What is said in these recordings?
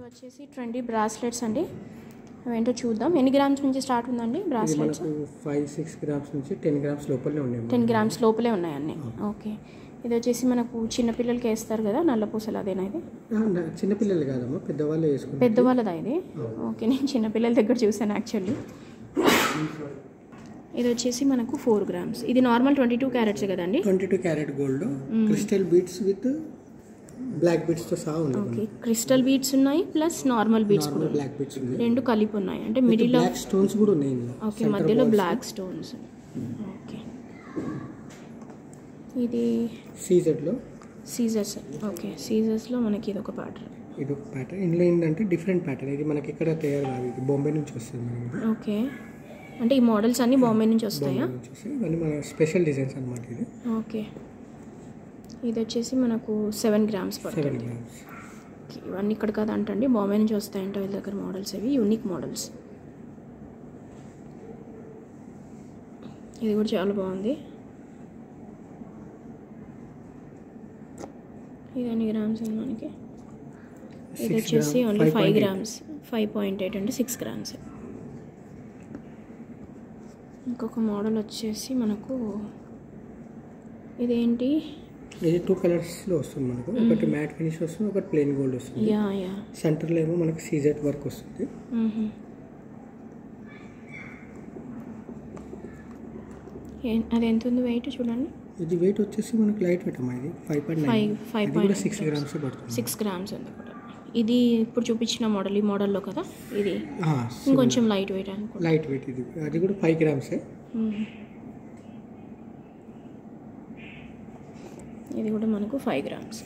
వచ్చేసి trendy bracelets అండి. అవేంటో చూద్దాం. ఎన్ని గ్రామ్స్ నుంచి స్టార్ట్ ఉందండి బ్రాస్లెట్స్? 5-6 గ్రామ్స్ నుంచి 10 గ్రామ్స్ లోపలే ఉన్నాయి. 10 గ్రామ్స్ లోపలే ఉన్నాయి అన్నీ. ఓకే. ఇది వచ్చేసి మనకు చిన్నపిల్లలకి వేస్తారు కదా నల్లపూసలు, అదేనా ఇది? చిన్నపిల్లలు కాదమ్మా, పెద్దవాళ్ళే వేసుకుంటారు. పెద్దవాళ్ళదా ఇది? ఓకే, నేను చిన్నపిల్లల దగ్గర చూసాను యాక్చువల్లీ. ఇది వచ్చేసి మనకు 4 గ్రామ్స్. ఇది నార్మల్ 22 క్యారెట్స్ కదండి? 22 carat gold, crystal beads with black beads తో సహా ఉంది. ఓకే, క్రిస్టల్ బీడ్స్ ఉన్నాయి ప్లస్ నార్మల్ బీడ్స్ కూడా, బ్లాక్ బీడ్స్ ఉన్నాయి, రెండు కలిపి ఉన్నాయి. అంటే మిడిల్ లో బ్లాక్ స్టోన్స్ కూడా ఉన్నాయి. ఓకే, మధ్యలో బ్లాక్ స్టోన్స్. ఓకే, ఇది సీజర్స్. ఓకే, సీజర్స్ లో మనకి ఇది ఒక ప్యాటర్న్. ఇది ఒక ప్యాటర్న్. ఇందులో ఏంటంటే డిఫరెంట్ ప్యాటర్న్. ఇది మనకి ఇక్కడ తయారు కాదు, ఇది బాంబే నుంచి వస్తుంది మనకి. ఓకే, అంటే ఈ మోడల్స్ అన్ని బాంబే నుంచి వస్తాయా? ఇవన్నీ మన స్పెషల్ డిజైన్స్ అన్నమాట ఇది. ఓకే, ఇది వచ్చేసి మనకు 7 గ్రామ్స్ పడుతుంది. ఇవన్నీ ఇక్కడ కదా అంటండి, బాంబే నుంచి వస్తాయంట వీళ్ళ దగ్గర మోడల్స్. ఇవి యూనిక్ మోడల్స్. ఇది కూడా చాలా బాగుంది. ఇది ఎన్ని గ్రామ్స్ ఉంది మనకి? ఇది వచ్చేసి ఓన్లీ 5 గ్రామ్స్, 5.8 అంటే 6 గ్రామ్స్. ఇంకొక మోడల్ వచ్చేసి మనకు ఇదేంటి, ఇది 2 కలర్స్లో వస్తుంది మనకు. ఒకటి మ్యాట్ ఫినిష్ వస్తుంది, ఒకటి ప్లెయిన్ గోల్డ్ వస్తుంది. సెంటర్లో ఏమో మనకి సీజెట్ వర్క్ వస్తుంది. అది ఎంత ఉంది వెయిట్ చూడండి? ఇది వెయిట్ వచ్చేసి మనకి లైట్ వెయిట్ అమ్మా. ఇది 5.9, 6 గ్రామ్స్ పడుతుంది. 6 గ్రామ్స్ ఉంది కూడా. ఇది ఇప్పుడు చూపించిన మోడల్, ఈ మోడల్లో కదా ఇది ఇంకొంచెం లైట్ వెయిట్ అనుకో. లైట్ వెయిట్ ఇది, అది కూడా 5 గ్రామ్సే. ఇది కూడా మనకు 5 గ్రామ్స్.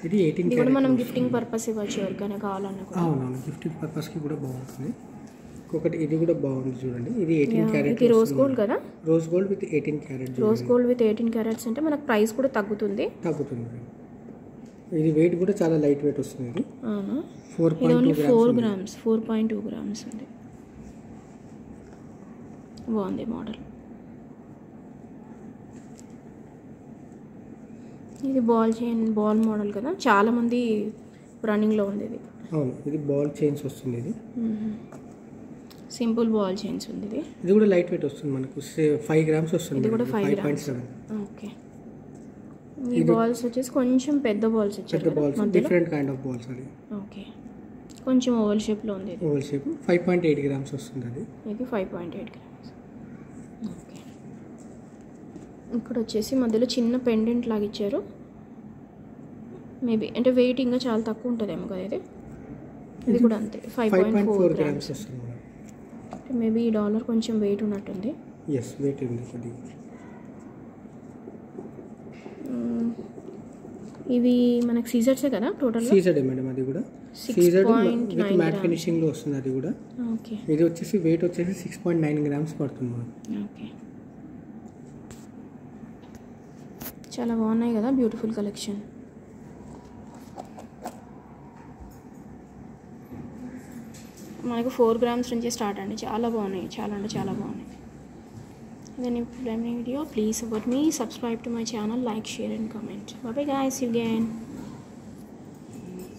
ఇది 18 ఇది కూడా మనం గిఫ్టింగ్ పర్పస్ ఇవ్వచ్చు ఎవరికైనా కావాలన్నా కూడా. అవునవును, గిఫ్టింగ్ పర్పస్కి కూడా బాగుంటుంది. ఇంకొకటి ఇది కూడా బాగుంది చూడండి. ఇది 18 క్యారెట్. ఇది రోజ్ గోల్డ్ కదా? Rose gold with 18 carat. Rose gold with 18 carats అంటే మనకు ప్రైస్ కూడా తగ్గుతుంది. ఇది వెయిట్ కూడా చాలా లైట్ వెయిట్ వస్తుంది. ఇది 4 గ్రామ్స్, 4.2 గ్రామ్స్ ఉంది. బాగుంది మోడల్. ఇది బాల్ మోడల్ కదా, చాలా మంది రన్నింగ్లో ఉంది ఇది. అవును, ఇది బాల్ చైన్స్ వస్తుంది. ఇది సింపుల్ బాల్ చైన్స్ ఉంది. ఇది కూడా లైట్ వెయిట్ వస్తుంది మనకు. 5 గ్రామ్స్ వస్తుంది. ఇది కూడా 5.7. ఓకే, ఈ బాల్స్ వచ్చేసి కొంచెం పెద్ద బాల్స్ వచ్చాయి, డిఫరెంట్ కైండ్ ఆఫ్ బాల్స్ అది. ఓకే, కొంచెం ఓవల్ షేప్లో ఉంది. ఓవల్ షేప్ 5.8 గ్రామ్స్ వస్తుంది. అది ఇది 5.8 గ్రామ్స్. ఓకే, ఇక్కడ వచ్చేసి మధ్యలో చిన్న పెండెంట్ లాగా ఇచ్చారు. మేబీ అంటే వెయిట్ ఇంకా చాలా తక్కువ ఉంటుందేమో కదా ఇది. ఇది కూడా అంతే, 5.4 గ్రామ్స్ వస్తుంది. మేబీ ఈ డాలర్ కొంచెం వెయిట్ ఉన్నట్టుంది. ఎస్, వెయిట్ ఉంది. ఇవి మనకి సీజర్సే కదా టోటల్? సీజర్డే మేడం. అది కూడా సీజర్డ్ విత్ మ్యాట్ ఫినిషింగ్ లో వస్తుంది. అది కూడా ఓకే. ఇది వచ్చేసి వెయిట్ వచ్చేసి 6.9 గ్రామ్స్ పడుతుంది మనకు. ఓకే, చాలా బాగున్నాయి కదా, బ్యూటిఫుల్ కలెక్షన్. మనకు 4 గ్రామ్స్ నుంచి స్టార్ట్ అండి. చాలా బాగున్నాయి, చాలా అంటే చాలా బాగున్నాయి. Then if you like my video, please support me, subscribe to my channel, like, share and comment. Bye bye guys, see you again.